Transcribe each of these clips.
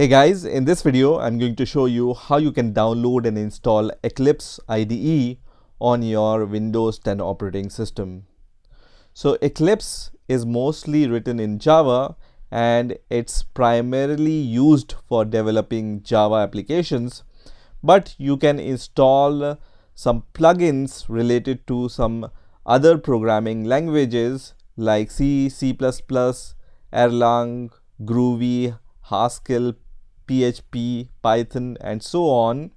Hey guys, in this video I'm going to show you how you can download and install Eclipse IDE on your Windows 10 operating system. So Eclipse is mostly written in Java and it's primarily used for developing Java applications, but you can install some plugins related to some other programming languages like C, C++, Erlang, Groovy, Haskell, PHP, Python, and so on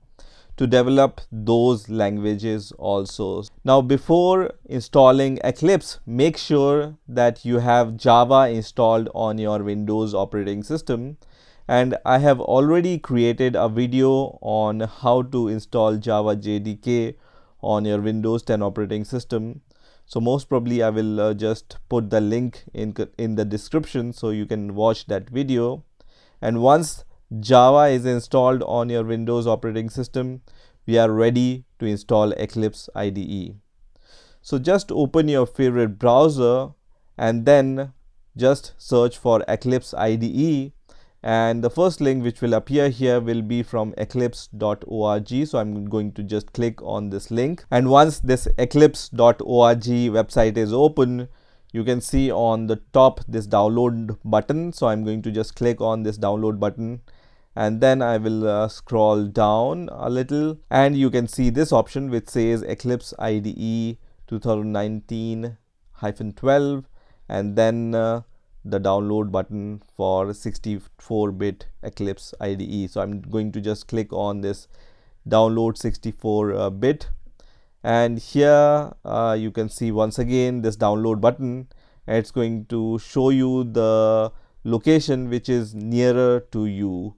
to develop those languages also. Now, before installing Eclipse, make sure that you have Java installed on your Windows operating system. And I have already created a video on how to install Java JDK on your Windows 10 operating system. So most probably I will just put the link in the description so you can watch that video. And once Java is installed on your Windows operating system, we are ready to install Eclipse IDE. So just open your favorite browser and then just search for Eclipse IDE, and the first link which will appear here will be from eclipse.org. So I'm going to just click on this link, and once this eclipse.org website is open, you can see on the top this download button. So I'm going to just click on this download button, and then I will scroll down a little, and you can see this option which says Eclipse IDE 2019-12, and then the download button for 64-bit Eclipse IDE. So I'm going to just click on this download 64-bit, and here you can see once again this download button. It's going to show you the location which is nearer to you.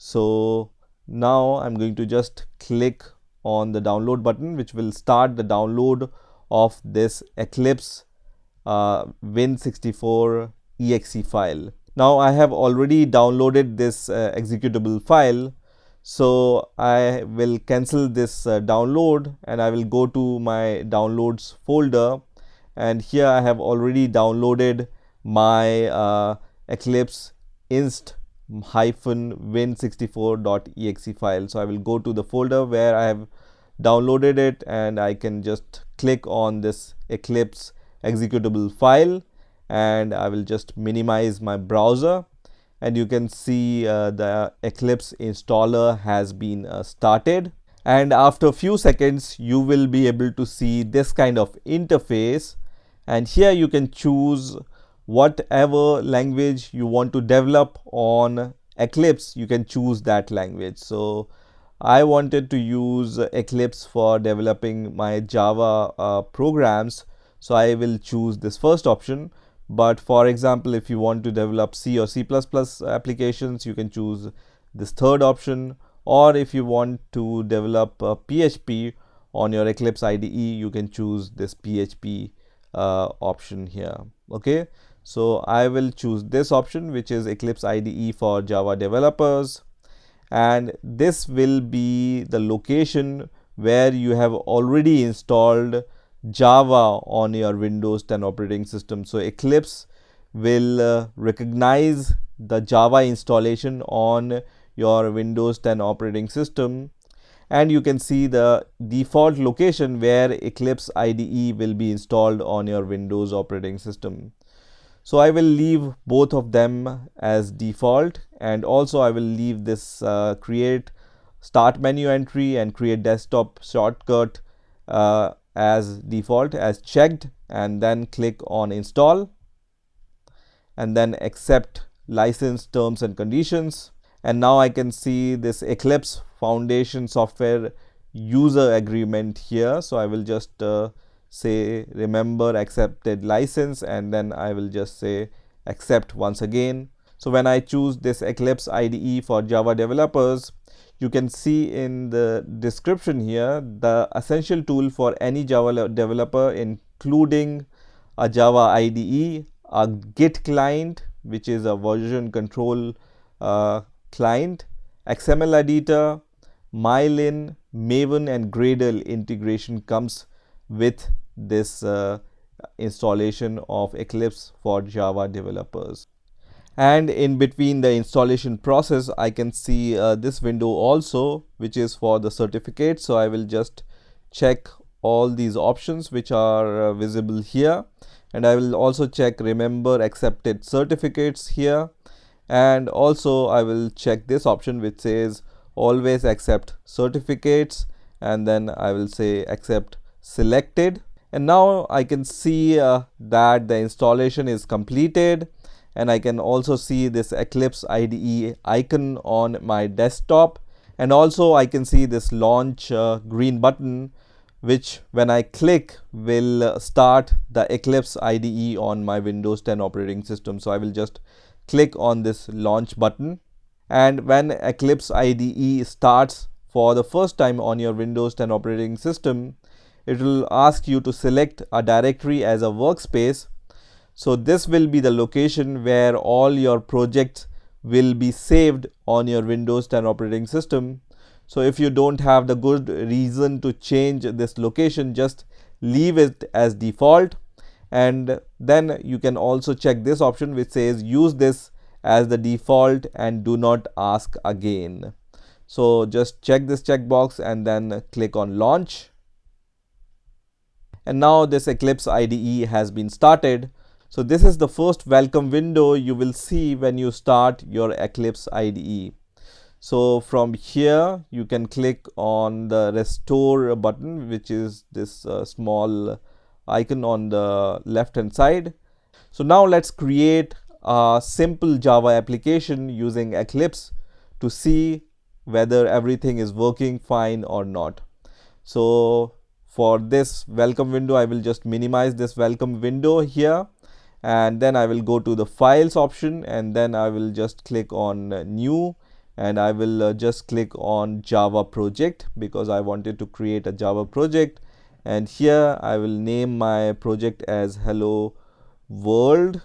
So now I'm going to just click on the download button, which will start the download of this Eclipse Win64 exe file. Now I have already downloaded this executable file, so I will cancel this download and I will go to my downloads folder, and here I have already downloaded my Eclipse inst-win64.exe file. So I will go to the folder where I have downloaded it, and I can just click on this Eclipse executable file, and I will just minimize my browser, and you can see the Eclipse installer has been started. And after a few seconds you will be able to see this kind of interface, and here you can choose whatever language you want to develop on Eclipse. You can choose that language. So I wanted to use Eclipse for developing my Java programs, so I will choose this first option. But for example, if you want to develop C or C++ applications, you can choose this third option. Or if you want to develop PHP on your Eclipse IDE, you can choose this PHP option here. Okay, so I will choose this option, which is Eclipse IDE for Java developers, and this will be the location where you have already installed Java on your Windows 10 operating system. So Eclipse will recognize the Java installation on your Windows 10 operating system, and you can see the default location where Eclipse IDE will be installed on your Windows operating system. So I will leave both of them as default, and also I will leave this create start menu entry and create desktop shortcut as default, as checked, and then click on install, and then accept license terms and conditions. And now I can see this Eclipse Foundation software user agreement here. So I will just say remember accepted license, and then I will just say accept once again. So when I choose this Eclipse IDE for Java developers, you can see in the description here the essential tool for any Java developer, including a Java IDE, a Git client, which is a version control client, XML editor, Mylin, Maven, and Gradle integration comes with this installation of Eclipse for Java developers. And in between the installation process, I can see this window also, which is for the certificate. So I will just check all these options which are visible here, and I will also check remember accepted certificates here, and also I will check this option which says always accept certificates, and then I will say accept selected. And now I can see that the installation is completed, and I can also see this Eclipse IDE icon on my desktop, and also I can see this launch green button, which when I click will start the Eclipse IDE on my Windows 10 operating system. So I will just click on this launch button, and when Eclipse IDE starts for the first time on your Windows 10 operating system, it will ask you to select a directory as a workspace. So this will be the location where all your projects will be saved on your Windows 10 operating system. So if you don't have the good reason to change this location, just leave it as default. And then you can also check this option which says use this as the default and do not ask again. So just check this checkbox and then click on launch. And now this Eclipse IDE has been started. So this is the first welcome window you will see when you start your Eclipse IDE. So from here you can click on the restore button, which is this small icon on the left hand side. So now let's create a simple Java application using Eclipse to see whether everything is working fine or not. So for this welcome window, I will just minimize this welcome window here, and then I will go to the files option, and then I will just click on new, and I will just click on Java project because I wanted to create a Java project. And here I will name my project as Hello World,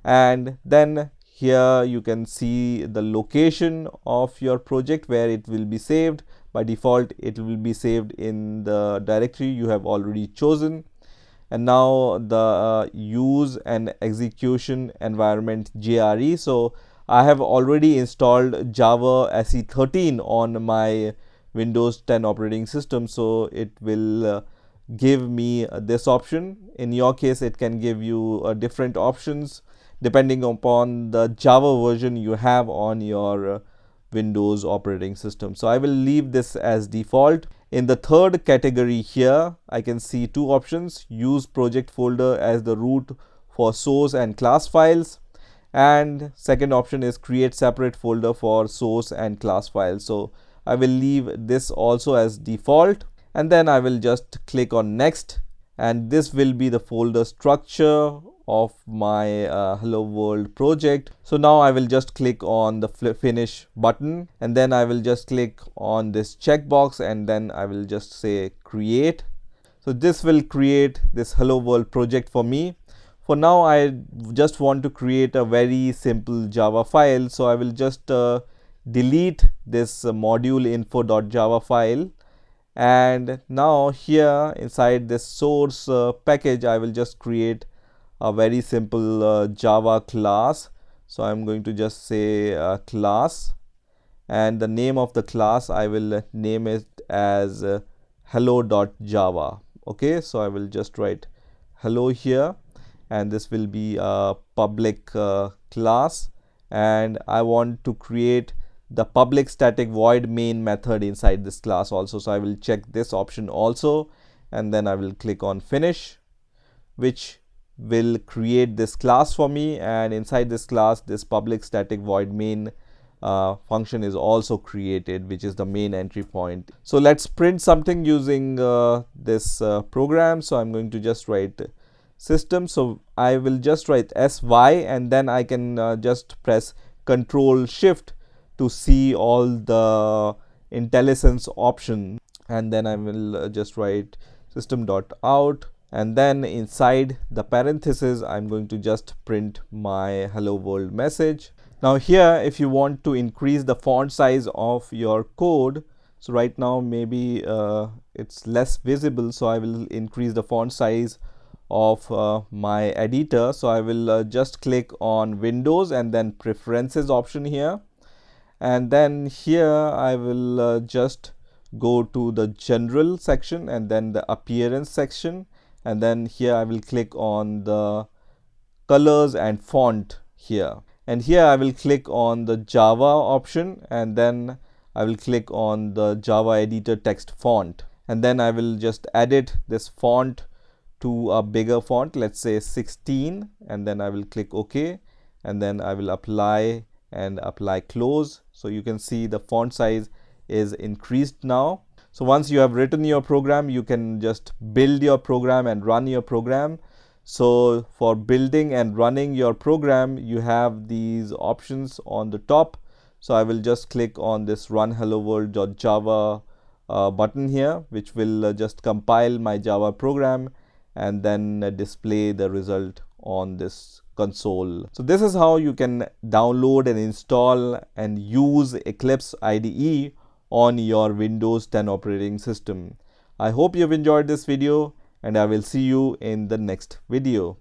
and then here you can see the location of your project where it will be saved. By default it will be saved in the directory you have already chosen. And now the use and execution environment JRE. So I have already installed Java SE13 on my Windows 10 operating system, so it will give me this option. In your case it can give you different options depending upon the Java version you have on your Windows operating system. So I will leave this as default. In the third category here, I can see two options: use project folder as the root for source and class files, and second option is create separate folder for source and class files. So I will leave this also as default, and then I will just click on next, and this will be the folder structure of my Hello World project. So now I will just click on the finish button, and then I will just click on this checkbox, and then I will just say create. So this will create this Hello World project for me. For now I just want to create a very simple Java file, so I will just delete this module info.java file, and now here inside this source package I will just create a very simple Java class. So I'm going to just say class, and the name of the class I will name it as hello.java. Okay, so I will just write hello here, and this will be a public class, and I want to create the public static void main method inside this class also. So I will check this option also, and then I will click on finish, which will create this class for me. And inside this class, this public static void main function is also created, which is the main entry point. So let's print something using this program. So I'm going to just write system. So I will just write sy, and then I can just press Control Shift to see all the IntelliSense option, and then I will just write system.out, and then inside the parenthesis I'm going to just print my hello world message. Now here, if you want to increase the font size of your code, so right now maybe it's less visible, so I will increase the font size of my editor. So I will just click on Windows and then Preferences option here, and then here I will just go to the General section and then the Appearance section, and then here I will click on the Colors and Font here, and here I will click on the Java option, and then I will click on the Java Editor Text Font, and then I will just edit this font to a bigger font, let's say 16, and then I will click OK, and then I will apply and apply close. So you can see the font size is increased now. So once you have written your program, you can just build your program and run your program. So for building and running your program, you have these options on the top. So I will just click on this run hello world.java button here, which will just compile my Java program and then display the result on this console. So this is how you can download and install and use Eclipse IDE on your Windows 10 operating system. I hope you've enjoyed this video, and I will see you in the next video.